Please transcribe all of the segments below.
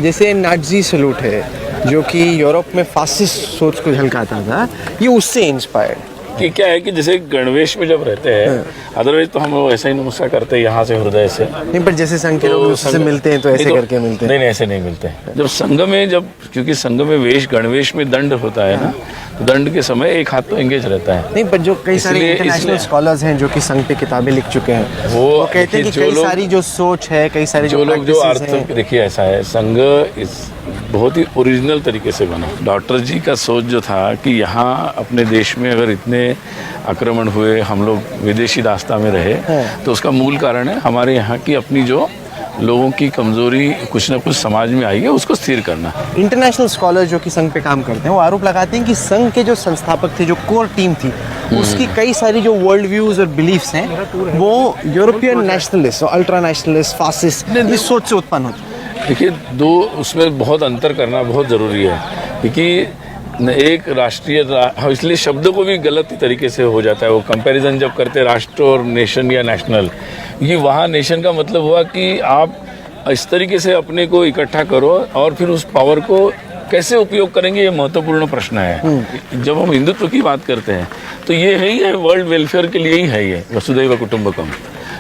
जैसे Nazi salute है जो कि यूरोप में फासिस्ट सोच को झलकाता था, ये उससे इंस्पायर्ड कि क्या है कि जैसे गणवेश में जब रहते हैं, अदरवाइज तो हम ऐसा ही नमस्कार करते हैं यहाँ से हृदय से नहीं, पर जैसे संघ के लोग उससे मिलते हैं तो ऐसे करके मिलते हैं। नहीं, ऐसे नहीं मिलते हैं। जब संघ में क्योंकि संघ में गणवेश में दंड होता है ना, तो दंड के समय एक हाथ तो एंगेज रहता है। नहीं, पर जो कई सारे इंटरनेशनल स्कॉलर्स हैं जो कि संघ पे किताबें लिख चुके हैं, वो कहते हैं कि कई सारी जो सोच है, कई सारे जो लोग जो अर्थ, देखिए ऐसा है, संघ बहुत ही ओरिजिनल तरीके से बना। डॉक्टर जी का सोच जो था कि यहाँ अपने देश में अगर इतने आक्रमण हुए, हम लोग विदेशी रास्ता में रहे, तो उसका मूल कारण है हमारे यहाँ की अपनी जो लोगों की कमजोरी कुछ ना कुछ समाज में आई है, उसको स्थिर करना। इंटरनेशनल स्कॉलर जो कि संघ पे काम करते हैं वो आरोप लगाते हैं कि संघ के जो संस्थापक थे, जो कोर टीम थी, उसकी कई सारी जो वर्ल्ड व्यूज और बिलीफ्स हैं वो यूरोपियन नेशनलिस्ट और अल्ट्रा नेशनलिस्ट फासिस्ट इस सोच से उत्पन्न होती है। देखिए, उसमें बहुत अंतर करना बहुत ज़रूरी है, क्योंकि एक राष्ट्रीय, इसलिए शब्दों को भी गलत तरीके से हो जाता है वो कंपैरिजन जब करते हैं राष्ट्र और नेशन या नेशनल। ये वहाँ नेशन का मतलब हुआ कि आप इस तरीके से अपने को इकट्ठा करो और फिर उस पावर को कैसे उपयोग करेंगे, ये महत्वपूर्ण प्रश्न है। जब हम हिंदुत्व की बात करते हैं तो ये है ही है, वर्ल्ड वेलफेयर के लिए ही है ये वसुधैव कुटुंबकम।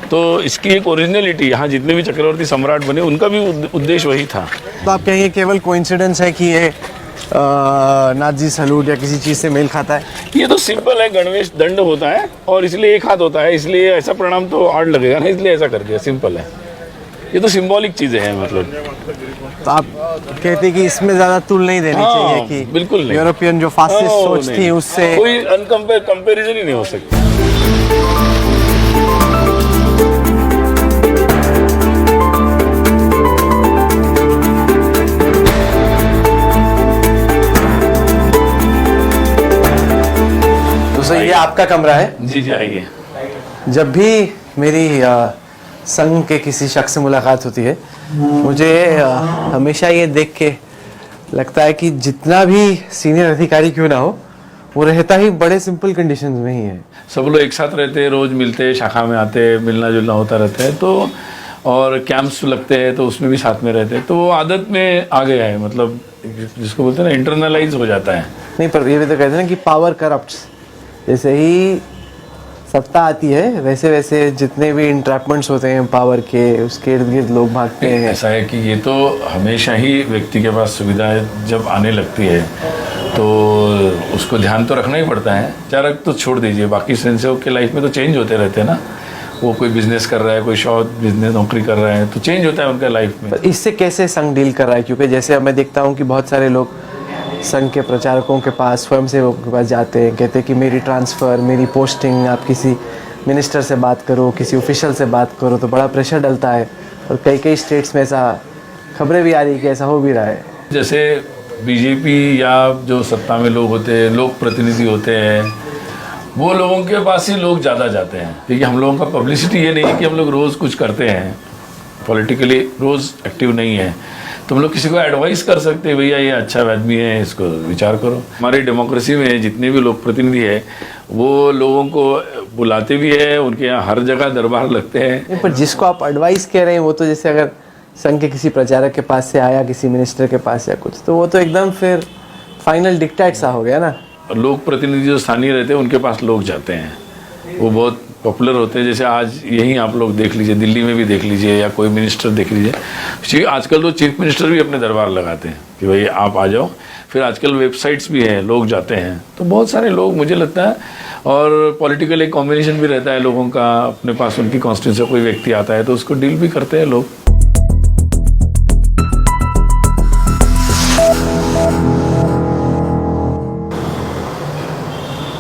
तो इसकी एक ओरिजिनलिटी, यहाँ जितने भी चक्रवर्ती सम्राट बने उनका भी उद्देश्य वही था। तो आप कहेंगे केवल कोइंसिडेंस है कि ये नाजी सैल्यूट या किसी चीज़ से मेल खाता है? ये तो सिंपल है, गणवेश दंड होता है और इसलिए एक हाथ होता है, इसलिए ऐसा प्रणाम तो आड़ लगेगा ना, इसलिए ऐसा कर दिया, सिंपल है। ये तो सिंबॉलिक चीज़ें हैं मतलब। तो आप कहते हैं कि इसमें ज़्यादा तुल नहीं देनी चाहिए कि बिल्कुल नहीं, यूरोपियन जो फासिस्ट सोच थी उससे कोई कंपैरिजन ही नहीं हो सकता। तो ये आपका कमरा है? जी आइए। जब भी मेरी संघ के किसी शख्स से मुलाकात होती है, मुझे हमेशा ये देख के लगता है कि जितना भी सीनियर अधिकारी क्यों ना हो, वो रहता ही बड़े सिंपल कंडीशंस में ही है। सब लोग एक साथ रहते हैं, रोज मिलते हैं, शाखा में आते हैं, मिलना जुलना होता रहता है, तो और कैंप्स लगते हैं तो उसमें भी साथ में रहते हैं, तो वो आदत में आ गया है, मतलब जिसको बोलते हैं ना, इंटरनलाइज हो जाता है। नहीं, पर ये भी तो कहते हैं ना कि पावर करप्ट्स। जैसे ही सत्ता आती है वैसे वैसे जितने भी इंट्रैपमेंट्स होते हैं पावर के, उसके इर्द गिर्द लोग भागते हैं। ऐसा है कि ये तो हमेशा ही व्यक्ति के पास सुविधाएं जब आने लगती है तो उसको ध्यान तो रखना ही पड़ता है। अचानक तो छोड़ दीजिए, बाकी स्वयंसेवक के लाइफ में तो चेंज होते रहते हैं ना, वो कोई बिजनेस कर रहा है, कोई शॉर्ट बिजनेस नौकरी कर रहा है, तो चेंज होता है उनका लाइफ में। इससे कैसे संघ डील कर रहा है? क्योंकि जैसे अब मैं देखता हूँ कि बहुत सारे लोग संघ के प्रचारकों के पास, स्वयंसेवकों के पास जाते हैं, कहते हैं कि मेरी ट्रांसफ़र, मेरी पोस्टिंग, आप किसी मिनिस्टर से बात करो, किसी ऑफिशियल से बात करो, तो बड़ा प्रेशर डलता है। और कई स्टेट्स में ऐसा खबरें भी आ रही है कि ऐसा हो भी रहा है। जैसे बीजेपी या जो सत्ता में लोग होते हैं, लोक प्रतिनिधि होते हैं, वो लोगों के पास ही लोग ज़्यादा जाते हैं, क्योंकि हम लोगों का पब्लिसिटी ये नहीं है कि हम लोग रोज़ कुछ करते हैं, पॉलिटिकली रोज़ एक्टिव नहीं है, तो हम लोग किसी को एडवाइस कर सकते हैं, भैया ये अच्छा आदमी है, इसको विचार करो। हमारी डेमोक्रेसी में जितने भी लोक प्रतिनिधि है वो लोगों को बुलाते भी है, उनके यहाँ हर जगह दरबार लगते हैं। पर जिसको आप एडवाइस कह रहे हैं वो तो जैसे अगर संघ के किसी प्रचारक के पास से आया, किसी मिनिस्टर के पास या कुछ, तो वो तो एकदम फिर फाइनल डिक्टेट सा हो गया ना। लोक प्रतिनिधि जो स्थानीय रहते हैं उनके पास लोग जाते हैं, वो बहुत पॉपुलर होते हैं। जैसे आज यहीं आप लोग देख लीजिए, दिल्ली में भी देख लीजिए, या कोई मिनिस्टर देख लीजिए, आजकल तो चीफ मिनिस्टर भी अपने दरबार लगाते हैं कि भाई आप आ जाओ। फिर आजकल वेबसाइट्स भी हैं, लोग जाते हैं, तो बहुत सारे लोग मुझे लगता है। और पॉलिटिकल एक कॉम्बिनेशन भी रहता है लोगों का, अपने पास उनकी कॉन्स्टिट्यूंसी से कोई व्यक्ति आता है तो उसको डील भी करते हैं लोग।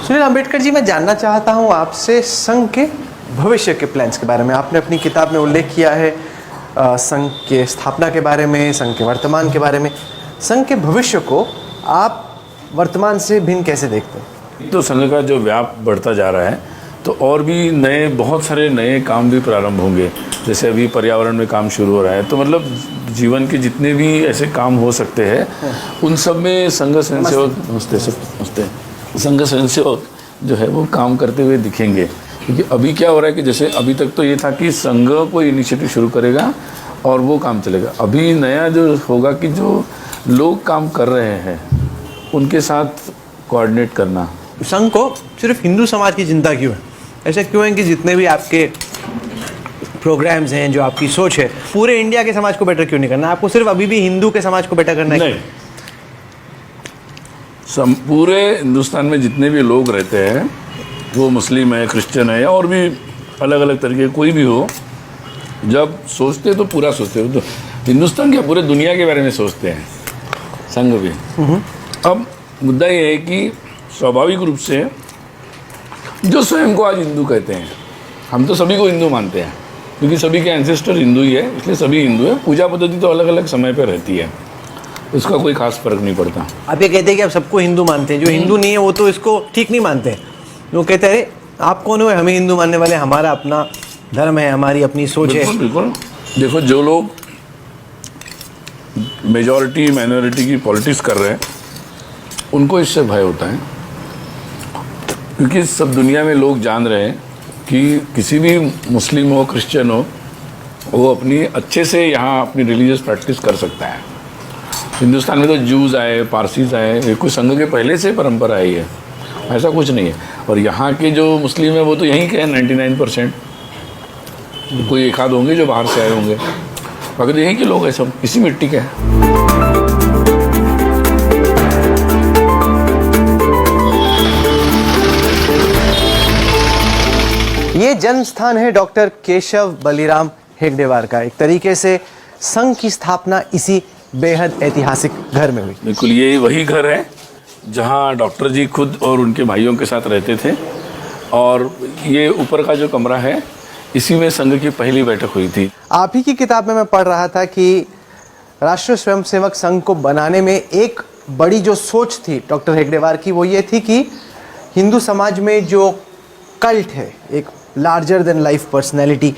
सुनील अंबेडकर जी, मैं जानना चाहता हूँ आपसे संघ के भविष्य के प्लान्स के बारे में। आपने अपनी किताब में उल्लेख किया है संघ के स्थापना के बारे में, संघ के वर्तमान के बारे में। संघ के भविष्य को आप वर्तमान से भिन्न कैसे देखते हैं? तो संघ का जो व्याप बढ़ता जा रहा है, तो और भी बहुत सारे नए काम भी प्रारंभ होंगे। जैसे अभी पर्यावरण में काम शुरू हो रहा है, तो मतलब जीवन के जितने भी ऐसे काम हो सकते हैं उन सब में संघ स्वयंसेवक संघ स्वयंसेवक जो है वो काम करते हुए दिखेंगे। क्योंकि अभी क्या हो रहा है कि जैसे अभी तक तो ये था कि संघ कोई इनिशिएटिव शुरू करेगा और वो काम चलेगा। अभी नया जो होगा कि जो लोग काम कर रहे हैं उनके साथ कोऑर्डिनेट करना। संघ को सिर्फ हिंदू समाज की चिंता क्यों है? ऐसा क्यों है कि जितने भी आपके प्रोग्राम्स हैं, जो आपकी सोच है, पूरे इंडिया के समाज को बेटर क्यों नहीं करना? आपको सिर्फ अभी भी हिंदू के समाज को बेटर करना है? नहीं, पूरे हिंदुस्तान में जितने भी लोग रहते हैं, वो मुस्लिम है, क्रिश्चियन है, या और भी अलग अलग तरीके कोई भी हो, जब सोचते तो पूरा सोचते हो, तो हिंदुस्तान क्या पूरे दुनिया के बारे में सोचते हैं संघ भी। अब मुद्दा ये है कि स्वाभाविक रूप से जो स्वयं को आज हिंदू कहते हैं, हम तो सभी को हिंदू मानते हैं क्योंकि सभी के एंसेस्टर हिंदू ही है, इसलिए सभी हिंदू है। पूजा पद्धति तो अलग अलग समय पर रहती है, उसका कोई खास फर्क नहीं पड़ता। आप ये कहते हैं कि आप सबको हिंदू मानते हैं, जो हिंदू नहीं है वो तो इसको ठीक नहीं मानते हैं। वो कहते हैं आप कौन हो हमें हिंदू मानने वाले, हमारा अपना धर्म है, हमारी अपनी सोच है। बिल्कुल। देखो, जो लोग मेजॉरिटी माइनॉरिटी की पॉलिटिक्स कर रहे हैं उनको इससे भय होता है, क्योंकि सब दुनिया में लोग जान रहे हैं कि किसी भी मुस्लिम हो, क्रिश्चियन हो, वो अपनी अच्छे से यहाँ अपनी रिलीजियस प्रैक्टिस कर सकता है। हिंदुस्तान में तो जूस आए, पारसीज आए, ये कोई संघ के पहले से परंपरा आई है, ऐसा कुछ नहीं है। और यहाँ के जो मुस्लिम है वो तो यहीं के हैं 99%, कोई एक आध होंगे जो बाहर से आए होंगे, बाकी तो यहीं के लोग हैं, सब इसी मिट्टी के हैं। ये जन्म स्थान है डॉक्टर केशव बलिराम हेगडेवार का। एक तरीके से संघ की स्थापना इसी बेहद ऐतिहासिक घर में हुई। बिल्कुल, ये वही घर है जहाँ डॉक्टर जी खुद और उनके भाइयों के साथ रहते थे, और ये ऊपर का जो कमरा है इसी में संघ की पहली बैठक हुई थी। आप ही की किताब में मैं पढ़ रहा था कि राष्ट्रीय स्वयंसेवक संघ को बनाने में एक बड़ी जो सोच थी डॉक्टर हेगडेवार की, वो ये थी कि हिंदू समाज में जो कल्ट है, एक लार्जर देन लाइफ पर्सनैलिटी,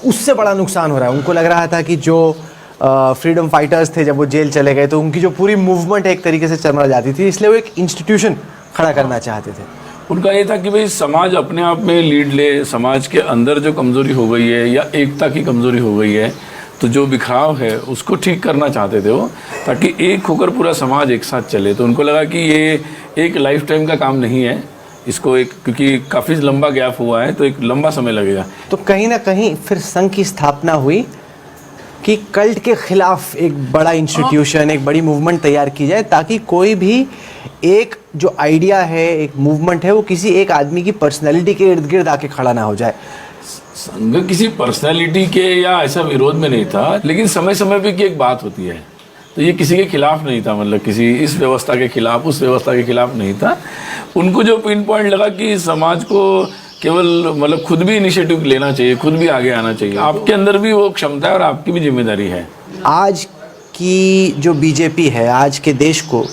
उससे बड़ा नुकसान हो रहा है। उनको लग रहा था कि जो फ्रीडम फाइटर्स थे, जब वो जेल चले गए तो उनकी जो पूरी मूवमेंट एक तरीके से चरमरा जाती थी, इसलिए वो एक इंस्टीट्यूशन खड़ा करना चाहते थे। उनका ये था कि भाई समाज अपने आप में लीड ले, समाज के अंदर जो कमज़ोरी हो गई है या एकता की कमज़ोरी हो गई है, तो जो बिखराव है उसको ठीक करना चाहते थे वो, ताकि एक होकर पूरा समाज एक साथ चले। तो उनको लगा कि ये एक लाइफ टाइम का काम नहीं है, इसको एक, क्योंकि काफ़ी लंबा गैप हुआ है तो एक लंबा समय लगेगा। तो कहीं ना कहीं फिर संघ की स्थापना हुई कि कल्ट के खिलाफ एक बड़ा इंस्टीट्यूशन, एक बड़ी मूवमेंट तैयार की जाए, ताकि कोई भी एक जो आइडिया है, एक मूवमेंट है, वो किसी एक आदमी की पर्सनैलिटी के इर्द गिर्द आके खड़ा ना हो जाए। संघ किसी पर्सनैलिटी के या ऐसा विरोध में नहीं था, लेकिन समय समय पे की एक बात होती है, तो ये किसी के खिलाफ नहीं था, मतलब किसी इस व्यवस्था के खिलाफ, उस व्यवस्था के खिलाफ नहीं था। उनको जो पिन पॉइंट लगा कि समाज को केवल मतलब खुद भी इनिशिएटिव लेना चाहिए, खुद भी आगे आना चाहिए, आपके अंदर भी वो क्षमता है और आपकी भी जिम्मेदारी है। आज की जो बीजेपी है, आज के देश को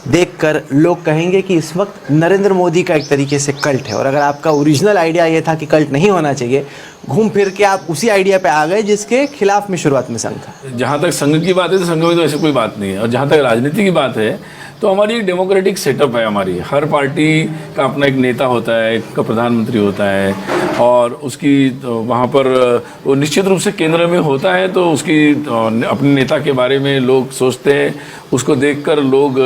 देखकर लोग कहेंगे कि इस वक्त नरेंद्र मोदी का एक तरीके से कल्ट है, और अगर आपका ओरिजिनल आइडिया ये था कि कल्ट नहीं होना चाहिए, घूम फिर के आप उसी आइडिया पे आ गए जिसके खिलाफ में शुरुआत में संघ था। जहाँ तक संघ की बात है तो संघ में तो ऐसी कोई बात नहीं है, और जहाँ तक राजनीति की बात है तो हमारी एक डेमोक्रेटिक सेटअप है। हमारी हर पार्टी का अपना एक नेता होता है, एक का प्रधानमंत्री होता है, और उसकी वहाँ पर वो निश्चित रूप से केंद्र में होता है, तो उसकी अपने नेता के बारे में लोग सोचते हैं, उसको देखकर लोग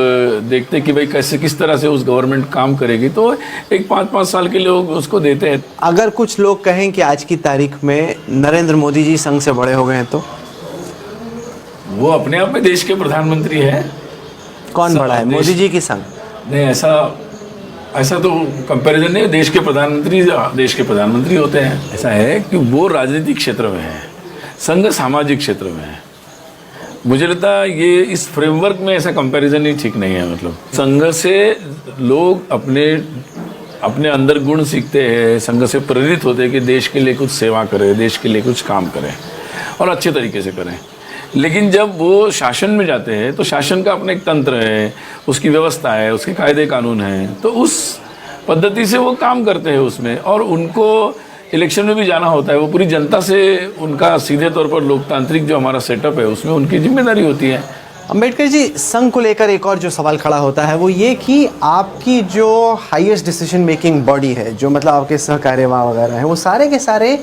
देखते हैं कि भाई कैसे किस तरह से उस गवर्नमेंट काम करेगी, तो एक 5-5 साल के लोग उसको देते हैं। अगर कुछ लोग कहें कि आज की तारीख में नरेंद्र मोदी जी संघ से बड़े हो गए हैं, तो वो अपने आप में देश के प्रधानमंत्री हैं। कौन बड़ा है, मोदी जी की संघ? नहीं, ऐसा तो कंपैरिजन नहीं। देश के प्रधानमंत्री होते हैं। ऐसा है कि वो राजनीतिक क्षेत्र में है, संघ सामाजिक क्षेत्र में है। मुझे लगता है ये इस फ्रेमवर्क में ऐसा कंपैरिजन ही ठीक नहीं है। मतलब संघ से लोग अपने अंदर गुण सीखते हैं, संघ से प्रेरित होते हैं कि देश के लिए कुछ सेवा करें, देश के लिए कुछ काम करें और अच्छे तरीके से करें। लेकिन जब वो शासन में जाते हैं तो शासन का अपना एक तंत्र है, उसकी व्यवस्था है, उसके कायदे कानून हैं, तो उस पद्धति से वो काम करते हैं उसमें, और उनको इलेक्शन में भी जाना होता है। वो पूरी जनता से उनका सीधे तौर पर लोकतांत्रिक जो हमारा सेटअप है उसमें उनकी जिम्मेदारी होती है। अम्बेडकर जी, संघ को लेकर एक और जो सवाल खड़ा होता है वो ये कि आपकी जो हाईएस्ट डिसीजन मेकिंग बॉडी है, जो मतलब आपके सहकार्यवाह वगैरह हैं, वो सारे के सारे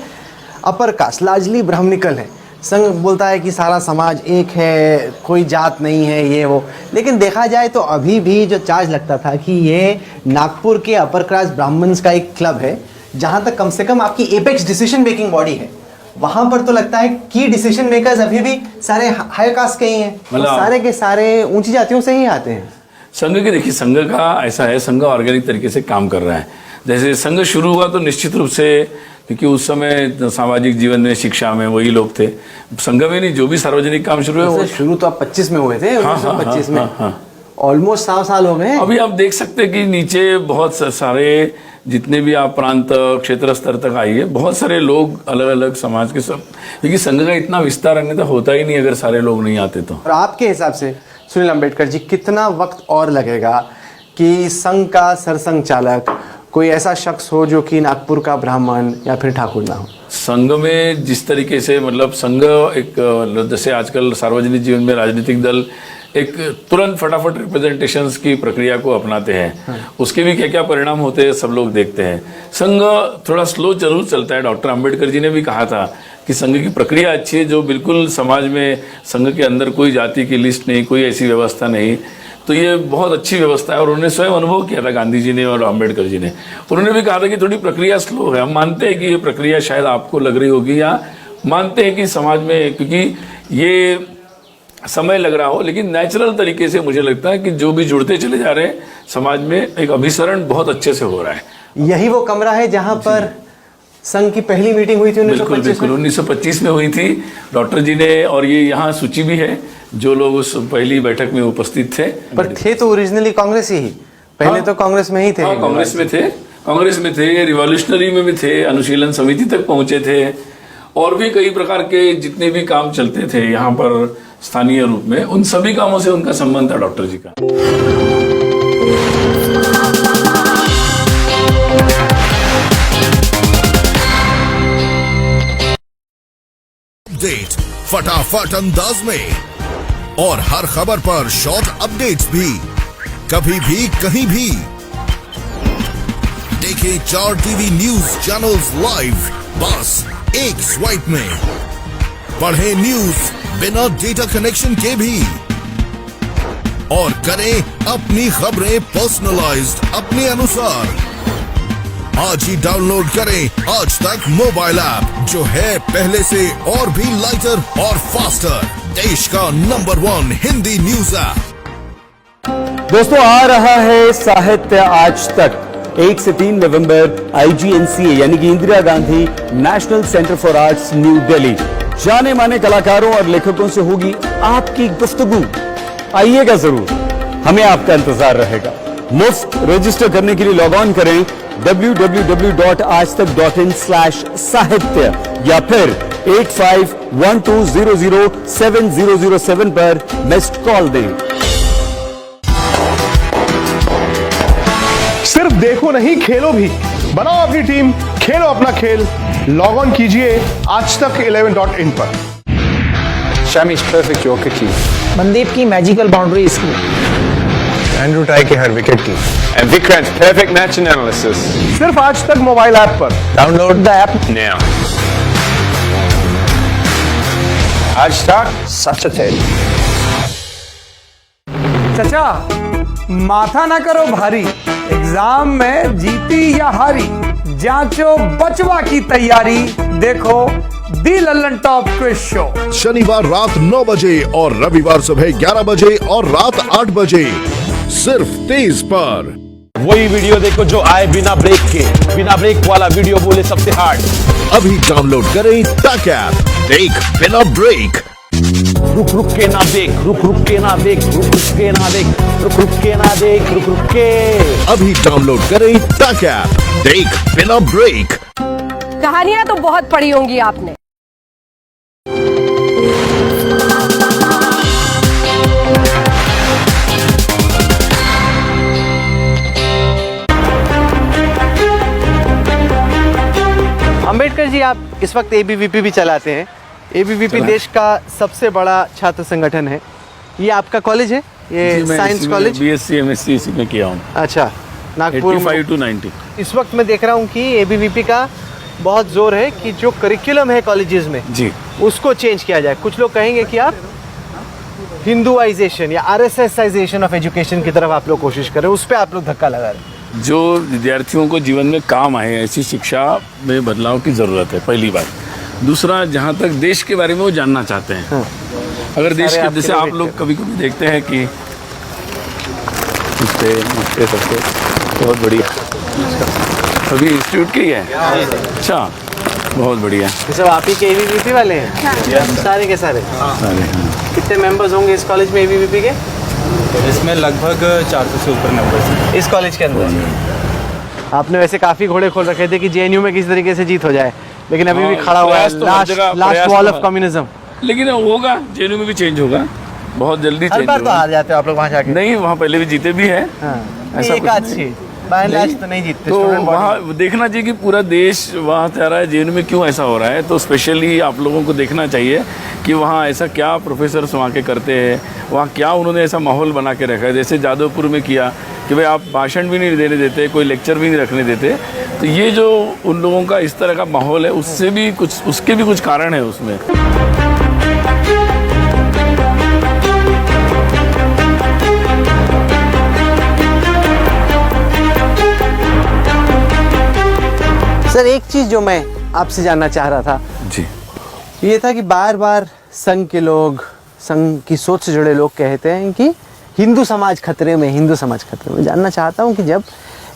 अपर कास्ट, लार्जली ब्राह्मणिकल हैं, संघ बोलता है कि सारा समाज एक है, कोई जात नहीं है, ये वो, लेकिन देखा जाए तो अभी भी जो चार्ज लगता था कि ये नागपुर के अपर क्लास ब्राह्मण्स का एक क्लब है, जहाँ तक कम से कम आपकी एपेक्स डिसीजन मेकिंग बॉडी है, वहाँ पर तो लगता है कि डिसीजन मेकर्स अभी भी सारे हाई कास्ट के ही हैं, मतलब सारे के सारे ऊंची जातियों से ही आते हैं। संघ के देखिए, संघ का ऐसा है, संघ ऑर्गेनिक तरीके से काम कर रहा है। जैसे संघ शुरू हुआ तो निश्चित रूप से, क्योंकि उस समय सामाजिक जीवन में, शिक्षा में वही लोग थे। संघ में नहीं, जो भी सार्वजनिक काम शुरू है वो शुरू तो आप 25 में हुए थे, 1925 में, हाँ। ऑलमोस्ट 100 साल हो गए। अभी आप देख सकते हैं कि नीचे बहुत सारे, जितने भी आप प्रांत क्षेत्र स्तर तक आइए, बहुत सारे लोग अलग अलग समाज के सब, क्योंकि संघ का इतना विस्तार अन्यथा होता ही नहीं अगर सारे लोग नहीं आते तो। और आपके हिसाब से सुनील अंबेडकर जी, कितना वक्त और लगेगा कि संघ का सरसंघ चालक कोई ऐसा शख्स हो जो कि नागपुर का ब्राह्मण या फिर ठाकुर ना हो? संघ में जिस तरीके से, मतलब संघ एक, जैसे आजकल सार्वजनिक जीवन में राजनीतिक दल एक तुरंत फटाफट रिप्रेजेंटेशंस की प्रक्रिया को अपनाते हैं, उसके भी क्या क्या परिणाम होते हैं सब लोग देखते हैं। संघ थोड़ा स्लो जरूर चलता है। डॉक्टर अंबेडकर जी ने भी कहा था कि संघ की प्रक्रिया अच्छी है, जो बिल्कुल समाज में संघ के अंदर कोई जाति की लिस्ट नहीं, कोई ऐसी व्यवस्था नहीं, तो ये बहुत अच्छी व्यवस्था है। और उन्होंने स्वयं अनुभव किया था, गांधी जी ने और अंबेडकर जी ने। उन्होंने भी कहा था कि थोड़ी प्रक्रिया स्लो है। हम मानते हैं कि ये प्रक्रिया शायद आपको लग रही होगी, या मानते हैं कि समाज में, क्योंकि ये समय लग रहा हो, लेकिन नेचुरल तरीके से मुझे लगता है कि जो भी जुड़ते चले जा रहे हैं समाज में, एक अभिसरण बहुत अच्छे से हो रहा है। यही वो कमरा है जहां पर संघ की पहली मीटिंग हुई थी 1925 में हुई थी डॉक्टर जी ने, और ये यहाँ सूची भी है जो लोग उस पहली बैठक में उपस्थित थे। पर थे तो ओरिजिनली कांग्रेस ही, पहले हाँ, तो कांग्रेस में ही थे। हाँ, कांग्रेस में थे, रिवॉल्यूशनरी में भी थे, अनुशीलन समिति तक पहुंचे थे, और भी कई प्रकार के जितने भी काम चलते थे यहाँ पर स्थानीय रूप में, उन सभी कामों से उनका संबंध था डॉक्टर जी का। अपडेट फटाफट अंदाज में, और हर खबर पर शॉर्ट अपडेट्स भी, कभी भी कहीं भी। देखें 4 टीवी न्यूज चैनल्स लाइव बस एक स्वाइप में। पढ़ें न्यूज बिना डेटा कनेक्शन के भी, और करें अपनी खबरें पर्सनलाइज्ड अपने अनुसार। आज ही डाउनलोड करें आज तक मोबाइल ऐप, जो है पहले से और भी लाइटर और फास्टर, देश का नंबर 1 हिंदी न्यूज ऐप। दोस्तों, आ रहा है साहित्य आज तक। 1 से 3 नवंबर IGNCA यानी कि Indira Gandhi national centre for arts, new Delhi. जाने माने कलाकारों और लेखकों से होगी आपकी गुफ्तगू। आइएगा जरूर, हमें आपका इंतजार रहेगा। मुफ्त रजिस्टर करने के लिए लॉग ऑन करें www.aajtak.in/sahitya या फिर 8512007007 पर मिस्ड कॉल दें। सिर्फ देखो नहीं, खेलो भी। बनाओ अपनी टीम, खेलो अपना खेल। लॉग ऑन कीजिए aajtak11.in पर। Shami's perfect Yorker की, मनदीप की मैजिकल बाउंड्री इसकी, एंड्रू टाई की हर विकेट की, and Vikrant's perfect match analysis. सिर्फ आज तक मोबाइल ऐप पर। Download the app now. आज तक such a tale. चचा, माथा ना करो भारी, एग्जाम में जीती या हारी, जांचो बचवा की तैयारी, देखो दी लल्लन टॉप क्विज शो। शनिवार रात 9 बजे और रविवार सुबह 11 बजे और रात 8 बजे, सिर्फ तेज पर। वही वीडियो देखो जो आए बिना ब्रेक के, बिना ब्रेक वाला वीडियो बोले सबसे हार्ड। अभी डाउनलोड करें तक ऐप, देख बिना ब्रेक। रुक रुक के ना देख, रुक रुक के ना देख, रुक रुक के ना देख, रुक रुक के ना देख, रुक रुक के। अभी डाउनलोड करें तक ऐप, देख बिना ब्रेक। कहानियां तो बहुत पढ़ी होंगी आपने। अंबेडकर जी, आप इस वक्त ABVP भी चलाते हैं। ABVP देश का सबसे बड़ा छात्र संगठन है। ये आपका कॉलेज है, ये साइंस कॉलेज? BSc MSc इसी में किया हूँ। अच्छा, नागपुर 85 to 90। इस वक्त मैं देख रहा हूँ कि ABVP का बहुत जोर है कि जो करिकुलम है कॉलेजेस में, जी, उसको चेंज किया जाए। कुछ लोग कहेंगे कि आप हिंदुआइजेशन या आरएसएसाइजेशन ऑफ एजुकेशन की तरफ आप लोग कोशिश कर रहे हैं, उस पर आप लोग धक्का लगा रहे हैं। जो विद्यार्थियों को जीवन में काम आए ऐसी शिक्षा में बदलाव की ज़रूरत है, पहली बात। दूसरा, जहाँ तक देश के बारे में वो जानना चाहते हैं, अगर देश के, जैसे आप लोग कभी कभी देखते हैं कि सबसे बहुत बढ़िया अभी इंस्टीट्यूट के ही है। अच्छा, बहुत बढ़िया। ये सब आप ही के एबीवीपी वाले हैं? सारे के सारे? सारे, हाँ। कितने मेंबर्स होंगे इस कॉलेज में एबीवीपी के? इसमें लगभग 400 से ऊपर मेंबर्स इस कॉलेज के अंदर। आपने वैसे काफ़ी घोड़े खोल रखे थे कि जेएनयू में किसी तरीके से जीत हो जाए, लेकिन अभी भी खड़ा हुआ है लास्ट वॉल ऑफ कम्युनिज्म। लेकिन होगा, जेएनयू में भी चेंज होगा, बहुत जल्दी हर चेंज बार तो होगा। हार जाते हो आप लोग वहाँ जाके? नहीं, वहाँ पहले भी जीते भी हैं। ऐसा एक आध से बाय एंड लार्ज तो नहीं जीतते। तो वहाँ देखना चाहिए कि पूरा देश वहाँ से आ रहा है, जेएनयू में क्यों ऐसा हो रहा है। तो स्पेशली आप लोगों को देखना चाहिए कि वहाँ ऐसा क्या प्रोफेसर्स वहाँ के करते हैं, वहाँ क्या उन्होंने ऐसा माहौल बना के रखा है। जैसे जादवपुर में किया कि भाई आप भाषण भी नहीं देने देते, कोई लेक्चर भी नहीं रखने देते। तो ये जो उन लोगों का इस तरह का माहौल है, उससे भी कुछ, उसके भी कुछ कारण है उसमें। सर, एक चीज़ जो मैं आपसे जानना चाह रहा था जी, ये था कि बार बार संघ के लोग, संघ की सोच से जुड़े लोग कहते हैं कि हिंदू समाज खतरे में, हिंदू समाज खतरे में। जानना चाहता हूँ कि जब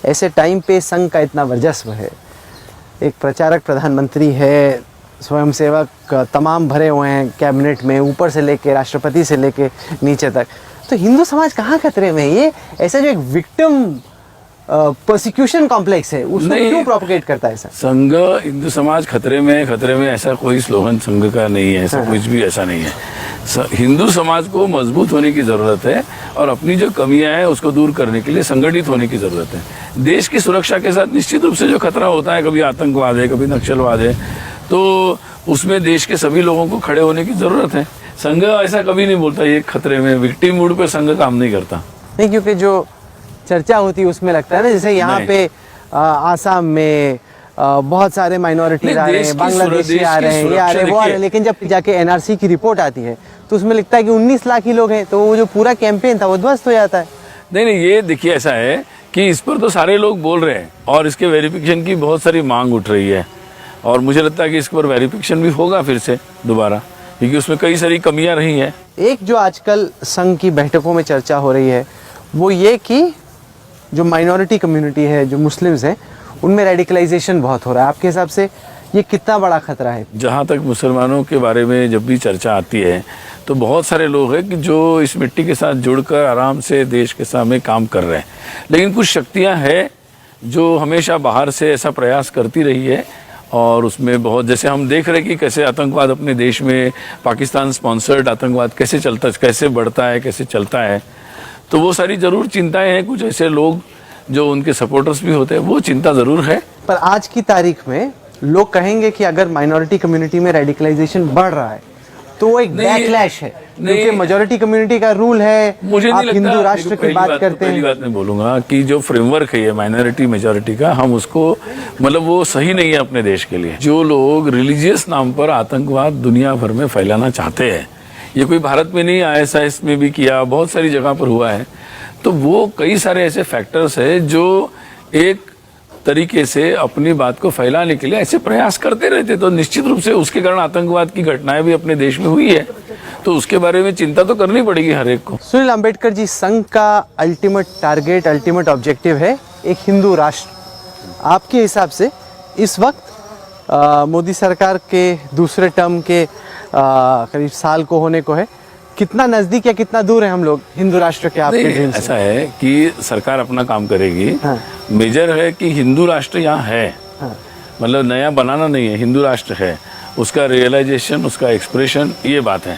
ऐसे टाइम पे संघ का इतना वर्चस्व है, एक प्रचारक प्रधानमंत्री है, स्वयंसेवक तमाम भरे हुए हैं कैबिनेट में, ऊपर से लेके राष्ट्रपति से लेके नीचे तक, तो हिंदू समाज कहाँ खतरे में है? ये ऐसा जो एक विक्टिम प्रोसिक्यूशन कॉम्प्लेक्स है, उसको क्यों प्रोपोगेट करता है सर? संघ, हिंदू समाज खतरे में ऐसा कोई स्लोगन संघ का नहीं है, ऐसा कुछ भी ऐसा नहीं है। हिंदू समाज को मजबूत होने की ज़रूरत है और अपनी जो कमियां हैं उसको दूर करने के लिए संगठित होने की ज़रूरत है। देश की सुरक्षा के साथ निश्चित रूप से जो खतरा होता है, कभी आतंकवाद है, कभी नक्सलवाद है, तो उसमें देश के सभी लोगों को खड़े होने की ज़रूरत है। संघ ऐसा कभी नहीं बोलता ये खतरे में, विक्टिम मूड पे संघ काम नहीं करता। नहीं, क्योंकि जो चर्चा होती है उसमें लगता है ना, जैसे यहाँ पे आसाम में बहुत सारे माइनॉरिटीज आ रहे हैं, बांग्लादेशी आ रहे हैं, ये आ रहे हैं, वो आ रहे हैं, लेकिन जब जाके एनआरसी की रिपोर्ट आती है तो उसमें लिखता है कि 19 लाख ही लोग हैं, तो वो जो पूरा कैंपेन था वो ध्वस्त हो जाता है। नहीं, ये देखिए, ऐसा है कि इस पर तो सारे लोग बोल रहे हैं और इसके वेरिफिकेशन की बहुत सारी मांग उठ रही है, और मुझे लगता है कि इस पर वेरिफिकेशन भी होगा फिर से दोबारा, क्योंकि उसमें कई सारी कमियां रही हैं। एक जो आजकल संघ की बैठकों में चर्चा हो रही है वो ये कि जो माइनॉरिटी कम्युनिटी है, जो मुस्लिम्स हैं, उनमें रेडिकलाइजेशन बहुत हो रहा है। आपके हिसाब से ये कितना बड़ा खतरा है? जहाँ तक मुसलमानों के बारे में जब भी चर्चा आती है तो बहुत सारे लोग हैं कि जो इस मिट्टी के साथ जुड़कर आराम से देश के सामने काम कर रहे हैं, लेकिन कुछ शक्तियाँ हैं जो हमेशा बाहर से ऐसा प्रयास करती रही है, और उसमें बहुत, जैसे हम देख रहे हैं कि कैसे आतंकवाद अपने देश में, पाकिस्तान स्पॉन्सर्ड आतंकवाद कैसे चलता, कैसे बढ़ता है, कैसे चलता है। तो वो सारी ज़रूर चिंताएं हैं। कुछ ऐसे लोग जो उनके सपोर्टर्स भी होते हैं, वो चिंता ज़रूर है। पर आज की तारीख में लोग कहेंगे कि अगर माइनॉरिटी कम्युनिटी में रेडिकलाइजेशन बढ़ रहा है तो वो एक बैकलैश है, क्योंकि मेजॉरिटी कम्युनिटी का रूल है। मुझे आप हिंदू राष्ट्र की बात करते हैं। पहली बात मैं बोलूँगा कि जो फ्रेमवर्क है ये माइनॉरिटी मेजॉरिटी का, हम उसको, मतलब वो सही नहीं है अपने देश के लिए। जो लोग रिलीजियस नाम पर आतंकवाद दुनिया भर में फैलाना चाहते हैं, ये कोई भारत में नहीं, ISIS में भी किया, बहुत सारी जगह पर हुआ है, तो वो कई सारे ऐसे फैक्टर्स हैं जो एक तरीके से अपनी बात को फैलाने के लिए ऐसे प्रयास करते रहते, तो निश्चित रूप से उसके कारण आतंकवाद की घटनाएं भी अपने देश में हुई है, तो उसके बारे में चिंता तो करनी पड़ेगी हर एक को। सुनील अंबेडकर जी, संघ का अल्टीमेट टारगेट, अल्टीमेट ऑब्जेक्टिव है एक हिंदू राष्ट्र। आपके हिसाब से इस वक्त मोदी सरकार के दूसरे टर्म के करीब साल को होने को है, कितना नजदीक या कितना दूर है हम लोग हिंदू राष्ट्र के आपके ड्रीम से? ऐसा है कि सरकार अपना काम करेगी। हाँ। मेजर है कि हिंदू राष्ट्र यहाँ है। हाँ। मतलब नया बनाना नहीं है, हिंदू राष्ट्र है, उसका रियलाइजेशन, उसका एक्सप्रेशन, ये बात है।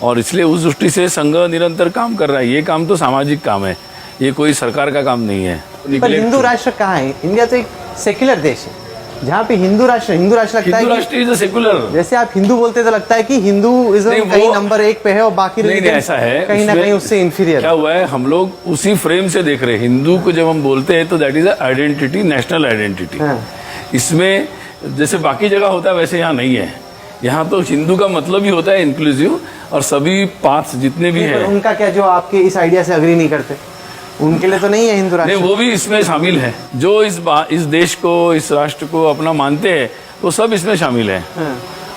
और इसलिए उस दृष्टि से संघ निरंतर काम कर रहा है। ये काम तो सामाजिक काम है, ये कोई सरकार का काम नहीं है। पर हिंदू राष्ट्र कहाँ है? इंडिया तो एक सेक्युलर देश है जहाँ पे हिंदू राष्ट्र लगता है। हिंदू राष्ट्र इज सेक्युलर। जैसे आप हिंदू बोलते तो लगता है कि हिंदुइज्म कहीं नंबर 1 पे है और बाकी नहीं, ऐसा है, कहीं ना कहीं उससे इंफीरियर। क्या हुआ है, हम लोग उसी फ्रेम से देख रहे हैं। हिंदू को जब हम बोलते हैं तो that is identity, national identity. इसमें जैसे बाकी जगह होता है वैसे यहाँ नहीं है। यहाँ तो हिंदू का मतलब ही होता है इंक्लूसिव, और सभी पाथ्स जितने भी पर हैं, उनका क्या जो आपके इस आइडिया से अग्री नहीं करते, उनके लिए तो नहीं है हिंदू नहीं राष्ट्र? वो भी इसमें शामिल है। जो इस देश को, इस राष्ट्र को अपना मानते हैं वो सब इसमें शामिल है।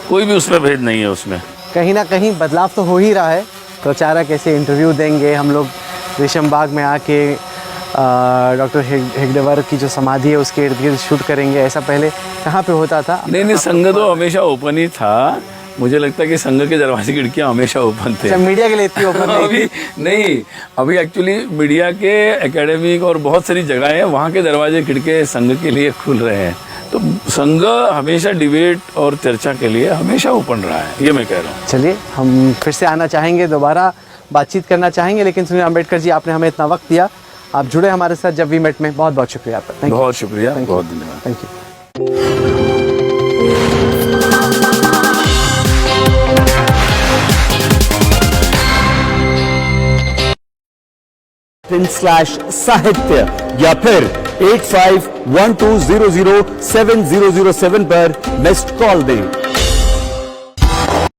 कोई भी उसमें भेद नहीं है उसमें। कहीं ना कहीं बदलाव तो हो ही रहा है। प्रचारक ऐसे इंटरव्यू देंगे, हम लोग रेशम बाग में आके डॉक्टर हेगडेवार की जो समाधि है उसके इर्द गिर्द शूट करेंगे, ऐसा पहले कहाँ पे होता था? नहीं, संघ तो हमेशा ओपन ही था। मुझे लगता है कि संघ के दरवाजे खिड़कियाँ हमेशा ओपन थे। मीडिया के लिए इतनी ओपन अभी नहीं, अभी एक्चुअली मीडिया के, एकेडमिक और बहुत सारी जगह है, वहाँ के दरवाजे खिड़के संघ के लिए खुल रहे हैं। तो संघ हमेशा डिबेट और चर्चा के लिए हमेशा ओपन रहा है, ये मैं कह रहा हूँ। चलिए, हम फिर से आना चाहेंगे, दोबारा बातचीत करना चाहेंगे, लेकिन सुनील अम्बेडकर जी आपने हमें इतना वक्त दिया, आप जुड़े हमारे साथ जब वी मेट में, बहुत बहुत शुक्रिया आपका। बहुत शुक्रिया, बहुत धन्यवाद। Thank you. /साहित्य या फिर 8512007007 पर मिस्ड कॉल दें।